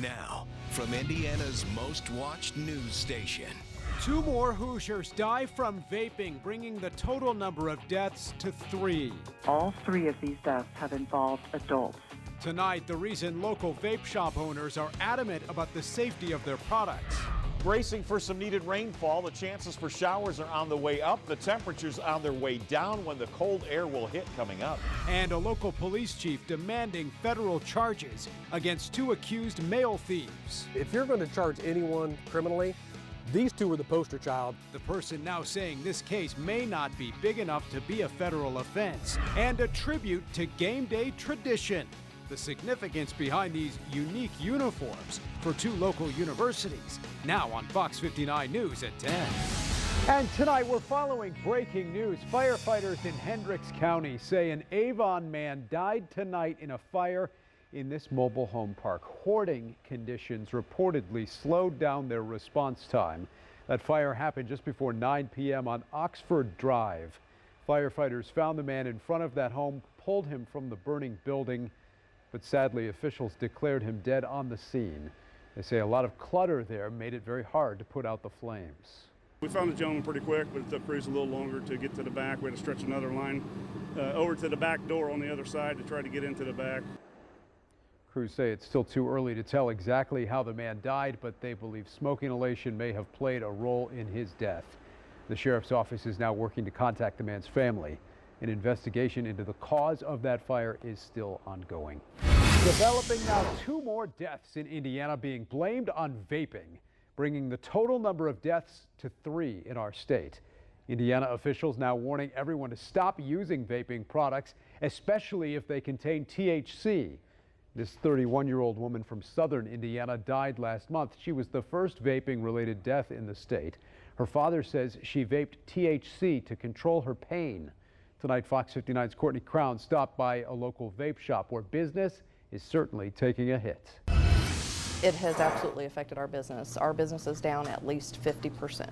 Now, from Indiana's most watched news station. 2 more Hoosiers die from vaping, bringing the total number of deaths to 3. All 3 of these deaths have involved adults. Tonight, the reason local vape shop owners are adamant about the safety of their products. Bracing for some needed rainfall, the chances for showers are on the way up. The temperatures on their way down when the cold air will hit coming up. And a local police chief demanding federal charges against 2 accused mail thieves. If you're going to charge anyone criminally, these 2 were the poster child. The person now saying this case may not be big enough to be a federal offense. And a tribute to game day tradition. The significance behind these unique uniforms for 2 local universities. Now on Fox 59 News at 10. And tonight we're following breaking news. Firefighters in Hendricks County say an Avon man died tonight in a fire in this mobile home park. Hoarding conditions reportedly slowed down their response time. That fire happened just before 9 p.m. on Oxford Drive. Firefighters found the man in front of that home, pulled him from the burning building, but sadly officials declared him dead on the scene. They say a lot of clutter there made it very hard to put out the flames. We found the gentleman pretty quick, but it took crews a little longer to get to the back. We had to stretch another line over to the back door on the other side to try to get into the back. Crews say it's still too early to tell exactly how the man died, but they believe smoke inhalation may have played a role in his death. The sheriff's office is now working to contact the man's family. An investigation into the cause of that fire is still ongoing. Developing now 2 more deaths in Indiana being blamed on vaping, bringing the total number of deaths to 3 in our state. Indiana officials now warning everyone to stop using vaping products, especially if they contain THC. This 31-year-old woman from southern Indiana died last month. She was the first vaping-related death in the state. Her father says she vaped THC to control her pain. Tonight, Fox 59's Courtney Crown stopped by a local vape shop where business is certainly taking a hit. It has absolutely affected our business. Our business is down at least 50%.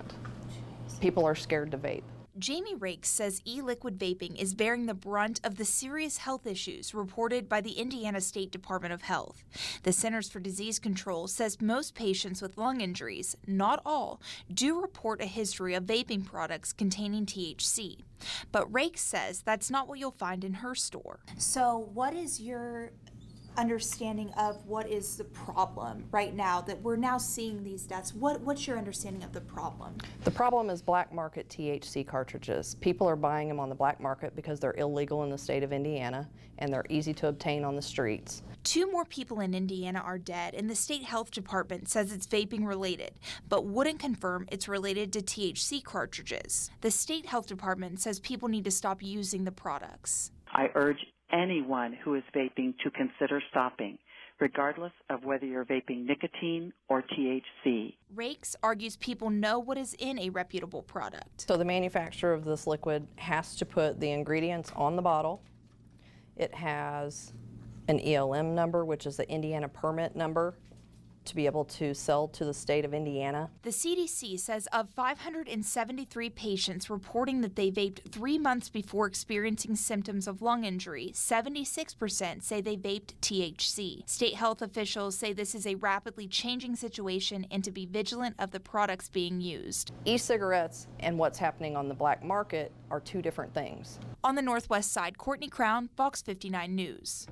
People are scared to vape. Jamie Rakes says e-liquid vaping is bearing the brunt of the serious health issues reported by the Indiana State Department of Health. The Centers for Disease Control says most patients with lung injuries, not all, do report a history of vaping products containing THC. But Rakes says that's not what you'll find in her store. So what is your understanding of what is the problem right now that we're now seeing these deaths? What's your understanding of the problem? The problem is black market THC cartridges. People are buying them on the black market because they're illegal in the state of Indiana and they're easy to obtain on the streets. 2 more people in Indiana are dead, and the state health department says it's vaping related, but wouldn't confirm it's related to THC cartridges. The state health department says people need to stop using the products. I urge anyone who is vaping to consider stopping, regardless of whether you're vaping nicotine or THC. Rakes argues people know what is in a reputable product. So the manufacturer of this liquid has to put the ingredients on the bottle. It has an ELM number, which is the Indiana permit number, to be able to sell to the state of Indiana. The CDC says of 573 patients reporting that they vaped 3 months before experiencing symptoms of lung injury, 76% say they vaped THC. State health officials say this is a rapidly changing situation and to be vigilant of the products being used. E-cigarettes and what's happening on the black market are 2 different things. On the Northwest Side, Courtney Crown, Fox 59 News.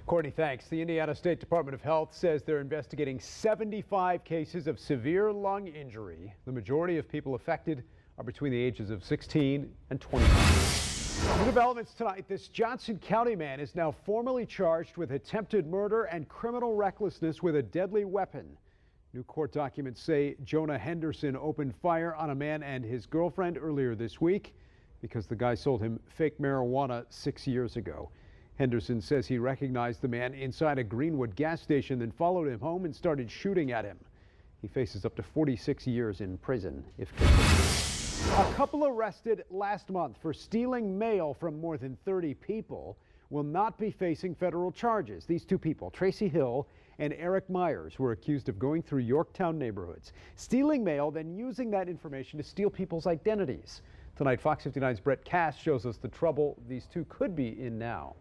Courtney, thanks. The Indiana State Department of Health says they're investigating 75 cases of severe lung injury. The majority of people affected are between the ages of 16 and 25. New developments tonight. This Johnson County man is now formally charged with attempted murder and criminal recklessness with a deadly weapon. New court documents say Jonah Henderson opened fire on a man and his girlfriend earlier this week because the guy sold him fake marijuana 6 years ago. Henderson says he recognized the man inside a Greenwood gas station, then followed him home and started shooting at him. He faces up to 46 years in prison if convicted. A couple arrested last month for stealing mail from more than 30 people will not be facing federal charges. These 2 people, Tracy Hill and Eric Myers, were accused of going through Yorktown neighborhoods, stealing mail, then using that information to steal people's identities. Tonight, Fox 59's Brett Cass shows us the trouble these 2 could be in now.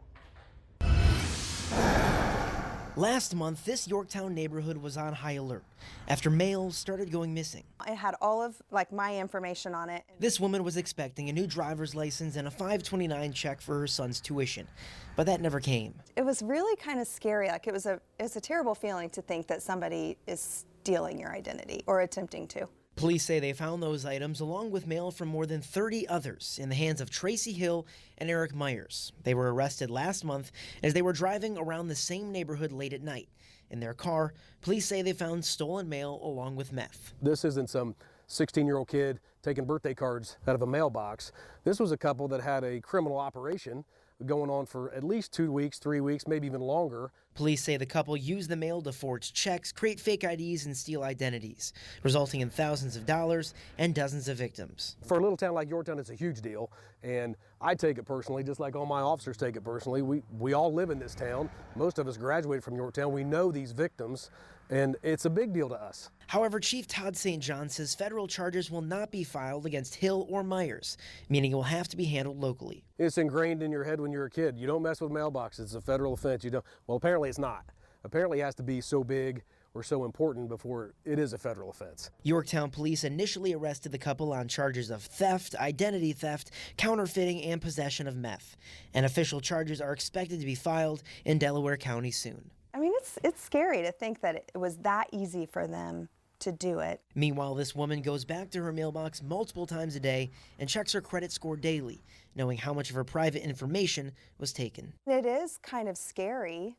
Last month, this Yorktown neighborhood was on high alert after mail started going missing. It had all of my information on it. This woman was expecting a new driver's license and a $529 check for her son's tuition, but that never came. It was really kind of scary. It was a terrible feeling to think that somebody is stealing your identity or attempting to. Police say they found those items along with mail from more than 30 others in the hands of Tracy Hill and Eric Myers. They were arrested last month as they were driving around the same neighborhood late at night. In their car, police say they found stolen mail along with meth. This isn't some 16-year-old kid taking birthday cards out of a mailbox. This was a couple that had a criminal operation going on for at least 2 weeks, 3 weeks, maybe even longer. Police say the couple used the mail to forge checks, create fake IDs, and steal identities, resulting in thousands of dollars and dozens of victims. For a little town like Yorktown, it's a huge deal, and I take it personally, just like all my officers take it personally. We all live in this town. Most of us graduated from Yorktown. We know these victims, and it's a big deal to us. However, Chief Todd St. John says federal charges will not be filed against Hill or Myers, meaning it will have to be handled locally. It's ingrained in your head when you're a kid. You don't mess with mailboxes. It's a federal offense. You don't. Well, apparently it's not. Apparently it has to be so big or so important before it is a federal offense. Yorktown police initially arrested the couple on charges of theft, identity theft, counterfeiting, and possession of meth. And official charges are expected to be filed in Delaware County soon. I mean, it's scary to think that it was that easy for them to do it. Meanwhile, this woman goes back to her mailbox multiple times a day and checks her credit score daily, knowing how much of her private information was taken. It is kind of scary,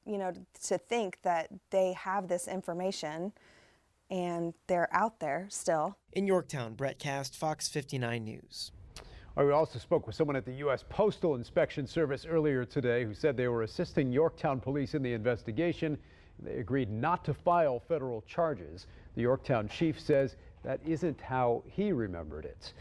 to think that they have this information and they're out there still. In Yorktown, Brett Cast, Fox 59 News. We also spoke with someone at the U.S. Postal Inspection Service earlier today who said they were assisting Yorktown police in the investigation. They agreed not to file federal charges. The Yorktown chief says that isn't how he remembered it.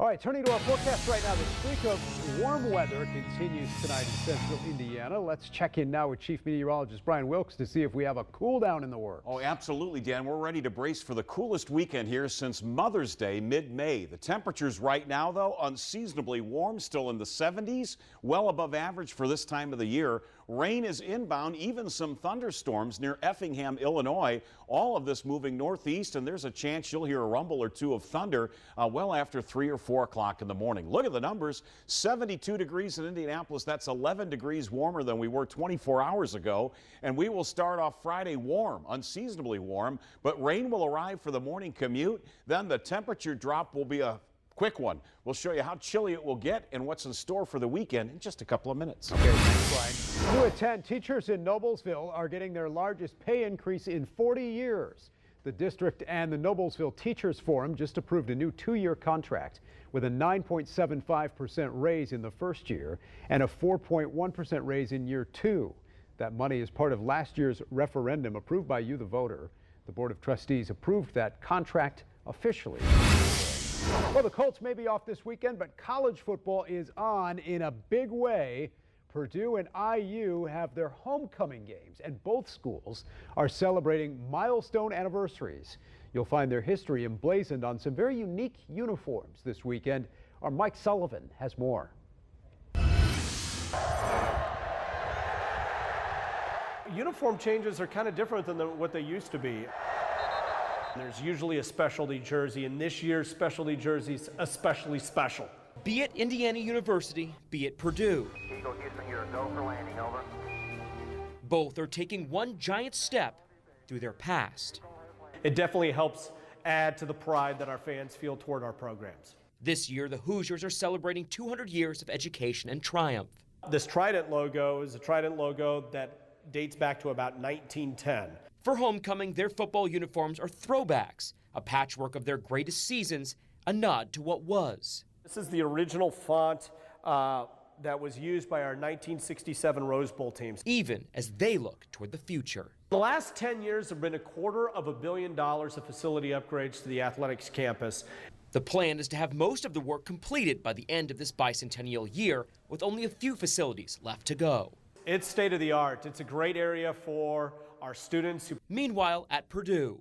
All right, turning to our forecast right now, the streak of warm weather continues tonight in central Indiana. Let's check in now with Chief Meteorologist Brian Wilkes to see if we have a cool down in the works. Oh, absolutely, Dan. We're ready to brace for the coolest weekend here since Mother's Day, mid-May. The temperatures right now, though, unseasonably warm, still in the 70s, well above average for this time of the year. Rain is inbound, even some thunderstorms near Effingham, Illinois. All of this moving northeast, and there's a chance you'll hear a rumble or two of thunder well after 3 or 4 o'clock in the morning. Look at the numbers. 72 degrees in Indianapolis. That's 11 degrees warmer than we were 24 hours ago. And we will start off Friday warm, unseasonably warm, but rain will arrive for the morning commute. Then the temperature drop will be a quick one. We'll show you how chilly it will get and what's in store for the weekend in just a couple of minutes. Okay, thanks, Brian. 2 of 10 teachers in Noblesville are getting their largest pay increase in 40 years. The district and the Noblesville Teachers Forum just approved a new 2-year contract with a 9.75% raise in the first year and a 4.1% raise in year 2. That money is part of last year's referendum approved by you, the voter. The Board of Trustees approved that contract officially. Well, the Colts may be off this weekend, but college football is on in a big way. Purdue and IU have their homecoming games, and both schools are celebrating milestone anniversaries. You'll find their history emblazoned on some very unique uniforms this weekend. Our Mike Sullivan has more. Uniform changes are kind of different than what they used to be. There's usually a specialty jersey, and this year's specialty jersey's especially special. Be it Indiana University, be it Purdue. Eagle Houston, you're a go for landing, over. Both are taking one giant step through their past. It definitely helps add to the pride that our fans feel toward our programs. This year, the Hoosiers are celebrating 200 years of education and triumph. This Trident logo is a Trident logo that dates back to about 1910. For homecoming, their football uniforms are throwbacks, a patchwork of their greatest seasons, a nod to what was. This is the original font that was used by our 1967 Rose Bowl teams. Even as they look toward the future. The last 10 years have been $250 million of facility upgrades to the athletics campus. The plan is to have most of the work completed by the end of this bicentennial year, with only a few facilities left to go. It's state of the art. It's a great area for our students. Meanwhile, at Purdue,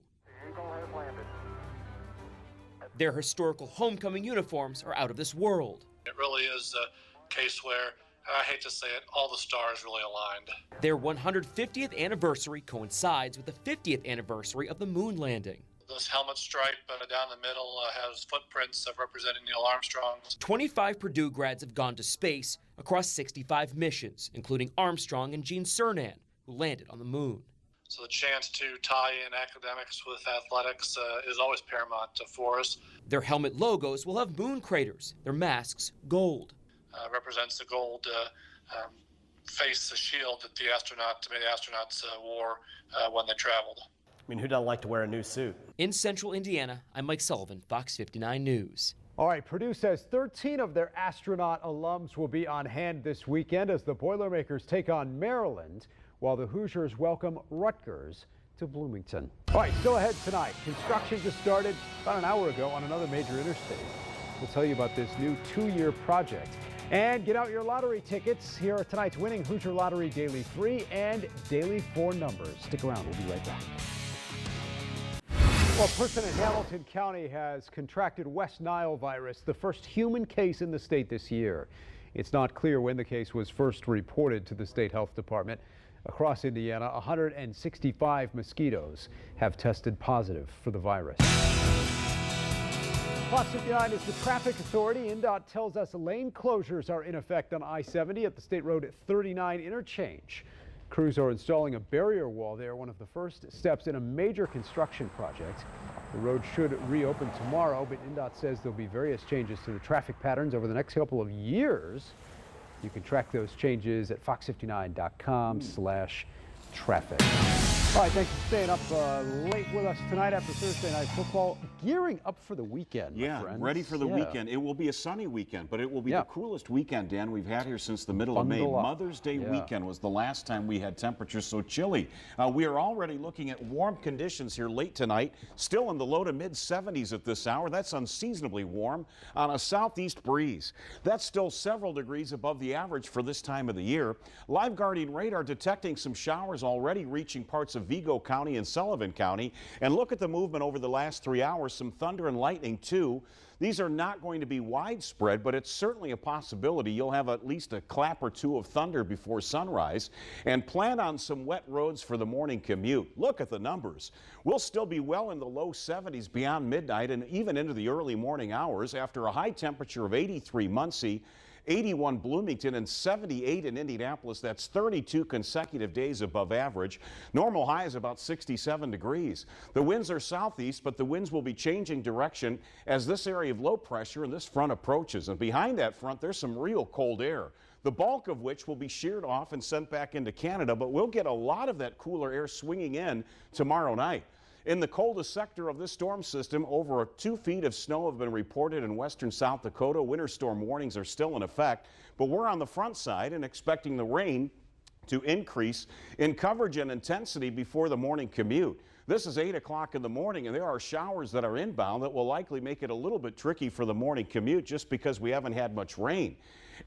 their historical homecoming uniforms are out of this world. It really is a case where I hate to say it, all the stars really aligned. Their 150th anniversary coincides with the 50th anniversary of the moon landing. This helmet stripe down the middle has footprints representing Neil Armstrong. 25 Purdue grads have gone to space across 65 missions, including Armstrong and Gene Cernan, who landed on the moon. So the chance to tie in academics with athletics is always paramount for us. Their helmet logos will have moon craters, their masks gold. Represents the gold face, the shield that the astronauts wore when they traveled. I mean, who doesn't like to wear a new suit? In central Indiana, I'm Mike Sullivan, Fox 59 News. All right, Purdue says 13 of their astronaut alums will be on hand this weekend as the Boilermakers take on Maryland, while the Hoosiers welcome Rutgers to Bloomington. All right, still ahead tonight. Construction just started about an hour ago on another major interstate. We'll tell you about this new 2-year project. And get out your lottery tickets. Here are tonight's winning Hoosier Lottery Daily 3 and Daily 4 numbers. Stick around, we'll be right back. Well, a person in Hamilton County has contracted West Nile virus, the first human case in the state this year. It's not clear when the case was first reported to the state health department. Across Indiana, 165 mosquitoes have tested positive for the virus. FOX 59 is the traffic authority. INDOT tells us lane closures are in effect on I-70 at the State Road 39 interchange. Crews are installing a barrier wall there, one of the first steps in a major construction project. The road should reopen tomorrow, but INDOT says there'll be various changes to the traffic patterns over the next couple of years. You can track those changes at fox59.com/traffic. All right, thanks for staying up late with us tonight after Thursday Night Football. Gearing up for the weekend, my friends. Ready for the weekend. It will be a sunny weekend, but it will be the coolest weekend, Dan, we've had here since the middle of May. Mother's Day weekend was the last time we had temperatures so chilly. We are already looking at warm conditions here late tonight, still in the low to mid-70s at this hour. That's unseasonably warm on a southeast breeze. That's still several degrees above the average for this time of the year. Live guarding radar detecting some showers already reaching parts of Vigo County and Sullivan County. And look at the movement over the last 3 hours. Some thunder and lightning too. These are not going to be widespread, but it's certainly a possibility. You'll have at least a clap or two of thunder before sunrise. And plan on some wet roads for the morning commute. Look at the numbers. We'll still be well in the low 70s beyond midnight and even into the early morning hours after a high temperature of 83 Muncie, 81 Bloomington, and 78 in Indianapolis. That's 32 consecutive days above average. Normal high is about 67 degrees. The winds are southeast, but the winds will be changing direction as this area of low pressure and this front approaches. And behind that front, there's some real cold air, the bulk of which will be sheared off and sent back into Canada, but we'll get a lot of that cooler air swinging in tomorrow night. In the coldest sector of this storm system, over 2 feet of snow have been reported in western South Dakota. Winter storm warnings are still in effect, but we're on the front side and expecting the rain to increase in coverage and intensity before the morning commute. This is 8 o'clock in the morning, and there are showers that are inbound that will likely make it a little bit tricky for the morning commute just because we haven't had much rain.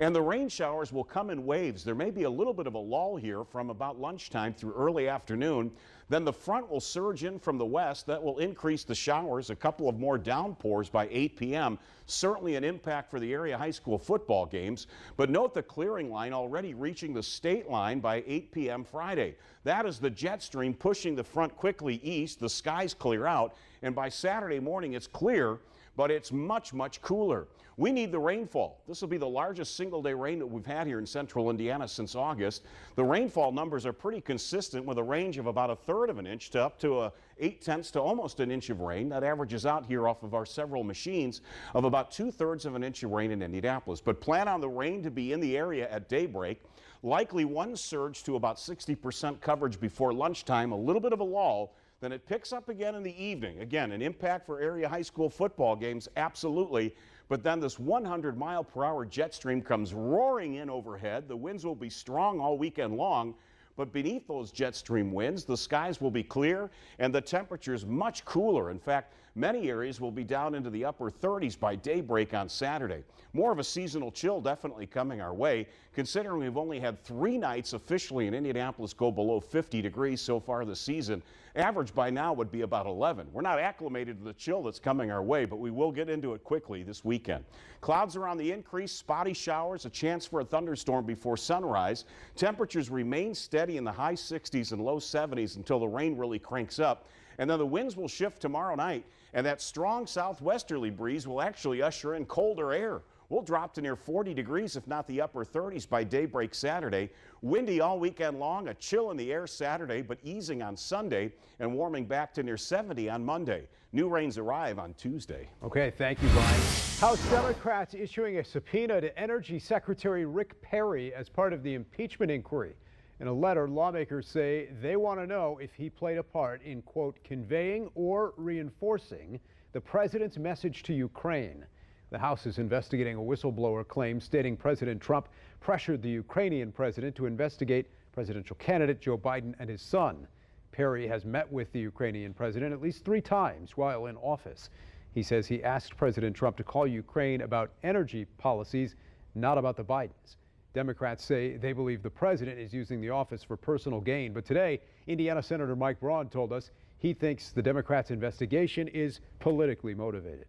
And the rain showers will come in waves. There may be a little bit of a lull here from about lunchtime through early afternoon. Then the front will surge in from the west. That will increase the showers, a couple of more downpours by 8 p.m. Certainly an impact for the area high school football games. But note the clearing line already reaching the state line by 8 p.m. Friday. That is the jet stream pushing the front quickly east. The skies clear out, and by Saturday morning it's clear, but it's much, much cooler. We need the rainfall. This will be the largest single-day rain that we've had here in central Indiana since August. The rainfall numbers are pretty consistent with a range of about 1/3 of an inch to up to 8/10 to almost an inch of rain. That averages out here off of our several machines of about 2/3 of an inch of rain in Indianapolis. But plan on the rain to be in the area at daybreak. Likely one surge to about 60% coverage before lunchtime, a little bit of a lull. Then it picks up again in the evening. Again, an impact for area high school football games, absolutely. But then this 100-mile-per-hour jet stream comes roaring in overhead. The winds will be strong all weekend long. But beneath those jet stream winds, the skies will be clear and the temperatures much cooler. In fact, Many areas will be down into the upper 30s by daybreak on Saturday. More of a seasonal chill definitely coming our way, considering we've only had 3 nights officially in Indianapolis go below 50 degrees so far this season. Average by now would be about 11. We're not acclimated to the chill that's coming our way, but we will get into it quickly this weekend. Clouds are on the increase, spotty showers, a chance for a thunderstorm before sunrise. Temperatures remain steady in the high 60s and low 70s until the rain really cranks up. And then the winds will shift tomorrow night, and that strong southwesterly breeze will actually usher in colder air. We'll drop to near 40 degrees, if not the upper 30s, by daybreak Saturday. Windy all weekend long, a chill in the air Saturday, but easing on Sunday and warming back to near 70 on Monday. New rains arrive on Tuesday. Okay, thank you, Brian. House Democrats issuing a subpoena to Energy Secretary Rick Perry as part of the impeachment inquiry. In a letter, lawmakers say they want to know if he played a part in, quote, conveying or reinforcing the president's message to Ukraine. The House is investigating a whistleblower claim stating President Trump pressured the Ukrainian president to investigate presidential candidate Joe Biden and his son. Perry has met with the Ukrainian president at least 3 times while in office. He says he asked President Trump to call Ukraine about energy policies, not about the Bidens. Democrats say they believe the president is using the office for personal gain. But today, Indiana Senator Mike Braun told us he thinks the Democrats' investigation is politically motivated.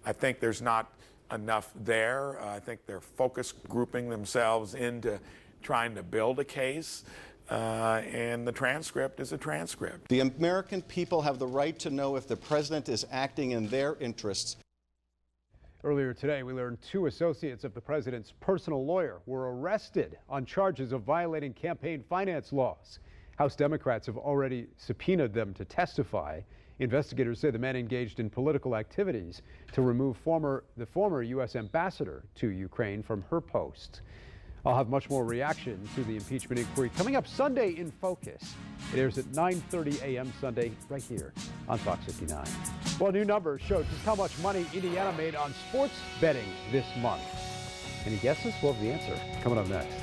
I think there's not enough there. I think they're focus grouping themselves into trying to build a case, and the transcript is a transcript. The American people have the right to know if the president is acting in their interests. Earlier today, we learned 2 associates of the president's personal lawyer were arrested on charges of violating campaign finance laws. House Democrats have already subpoenaed them to testify. Investigators say the men engaged in political activities to remove the former U.S. ambassador to Ukraine from her post. I'll have much more reaction to the impeachment inquiry coming up Sunday in Focus. It airs at 9:30 a.m. Sunday right here on Fox 59. Well, new numbers show just how much money Indiana made on sports betting this month. Any guesses? We'll have the answer coming up next.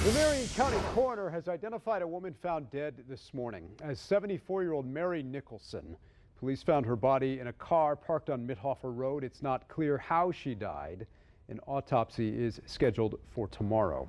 The Marion County coroner has identified a woman found dead this morning as 74-year-old Mary Nicholson. Police found her body in a car parked on Mithofer Road. It's not clear how she died. An autopsy is scheduled for tomorrow.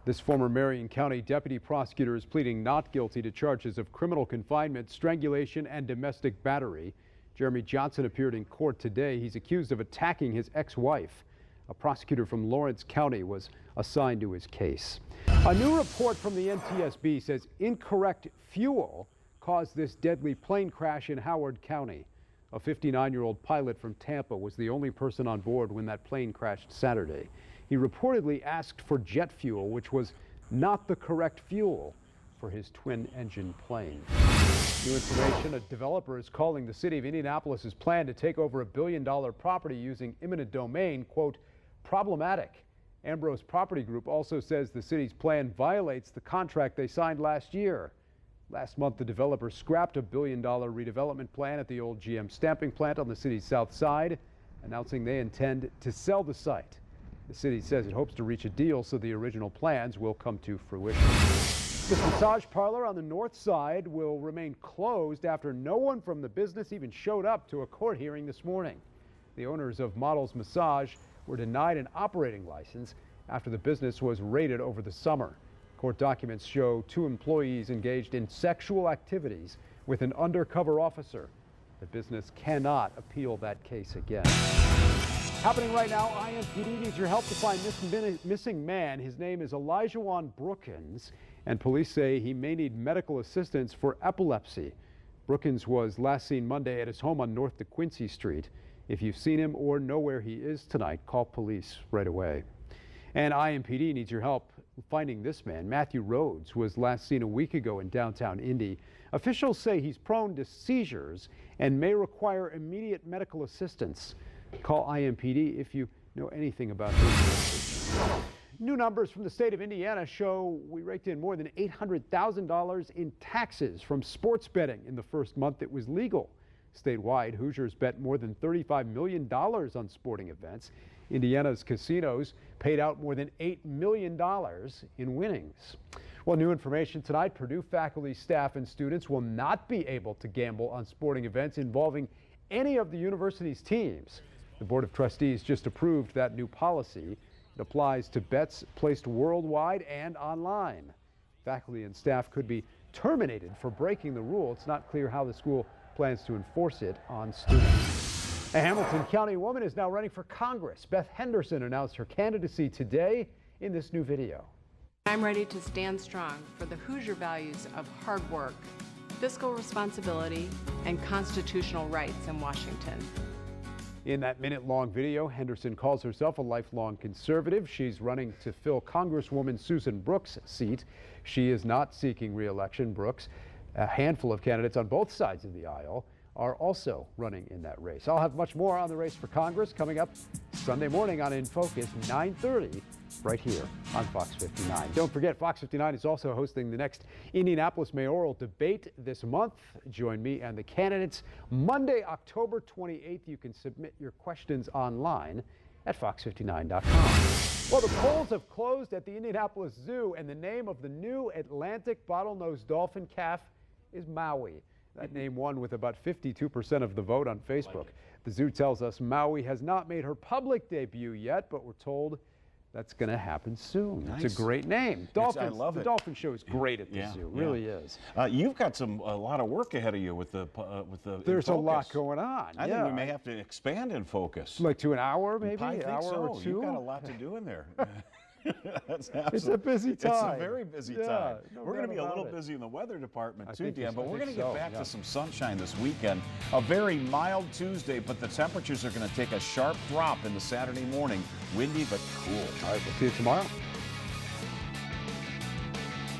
This former Marion County deputy prosecutor is pleading not guilty to charges of criminal confinement, strangulation, and domestic battery. Jeremy Johnson appeared in court today. He's accused of attacking his ex-wife. A prosecutor from Lawrence County was assigned to his case. A new report from the NTSB says incorrect fuel caused this deadly plane crash in Howard County. A 59-year-old pilot from Tampa was the only person on board when that plane crashed Saturday. He reportedly asked for jet fuel, which was not the correct fuel for his twin-engine plane. New information, a developer is calling the city of Indianapolis's plan to take over $1 billion property using eminent domain, quote, problematic. Ambrose Property Group also says the city's plan violates the contract they signed last year. Last month, the developer scrapped a $1 billion redevelopment plan at the old GM stamping plant on the city's south side, announcing they intend to sell the site. The city says it hopes to reach a deal so the original plans will come to fruition. This massage parlor on the north side will remain closed after no one from the business even showed up to a court hearing this morning. The owners of Models Massage were denied an operating license after the business was raided over the summer. Court documents show 2 employees engaged in sexual activities with an undercover officer. The business cannot appeal that case again. Happening right now, IMPD needs your help to find this missing man. His name is Elijahwan Brookins, and police say he may need medical assistance for epilepsy. Brookins was last seen Monday at his home on North DeQuincy Street. If you've seen him or know where he is tonight, call police right away. And IMPD needs your help finding this man. Matthew Rhodes was last seen a week ago in downtown Indy. Officials say he's prone to seizures and may require immediate medical assistance. Call IMPD if you know anything about this. New numbers from the state of Indiana show we raked in more than $800,000 in taxes from sports betting in the first month it was legal. Statewide, Hoosiers bet more than $35 million on sporting events. Indiana's casinos paid out more than $8 million in winnings. Well, new information tonight. Purdue faculty, staff, and students will not be able to gamble on sporting events involving any of the university's teams. The Board of Trustees just approved that new policy. It applies to bets placed worldwide and online. Faculty and staff could be terminated for breaking the rule. It's not clear how the school plans to enforce it on students. A Hamilton County woman is now running for Congress. Beth Henderson announced her candidacy today in this new video. I'm ready to stand strong for the Hoosier values of hard work, fiscal responsibility, and constitutional rights in Washington. In that minute-long video, Henderson calls herself a lifelong conservative. She's running to fill Congresswoman Susan Brooks' seat. She is not seeking re-election. Brooks, a handful of candidates on both sides of the aisle, are also running in that race. I'll have much more on the race for Congress coming up Sunday morning on In Focus, 9:30, right here on Fox 59. Don't forget, Fox 59 is also hosting the next Indianapolis mayoral debate this month. Join me and the candidates Monday, October 28th. You can submit your questions online at fox59.com. Well, the polls have closed at the Indianapolis Zoo, and the name of the new Atlantic bottlenose dolphin calf is Maui. That name won with about 52% of the vote on Facebook. The zoo tells us Maui has not made her public debut yet, but we're told that's going to happen soon. Nice. It's a great name. I love the it. Dolphin Show is great at the zoo. It really is. You've got a lot of work ahead of you with the There's a lot going on. I think we may have to expand In Focus. Like to an hour, maybe? I think an hour so. or two? You've got a lot to do in there. It's a busy time. It's a very busy time. No We're going to be a little it. busy in the weather department I too, think Dan, but we're going to so, get back yeah. to some sunshine this weekend. A very mild Tuesday, but the temperatures are going to take a sharp drop in the Saturday morning. Windy but cool. All right, we'll see you tomorrow.